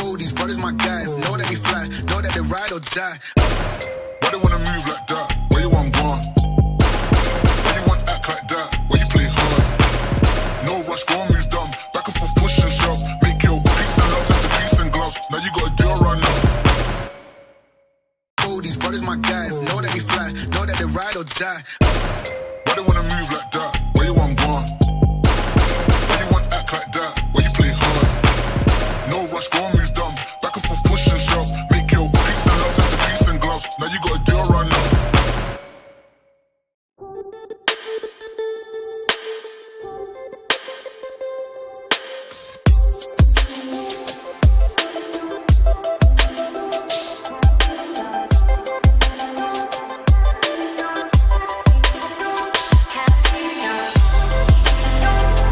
All these brothers my guys, know that they fly, know that they ride or die. Why they wanna move like that? Where you want gone? Why you want act like that? Why you play hard? No rush, go and move dumb. Back and forth, push and shove. Make your peace and love into peace and gloves. Now you gotta do a run now. All these brothers my guys, know that they fly, know that they ride or die. Why they wanna move like that? Where you want gone? Why you want act like that? Why you play hard? No rush, go and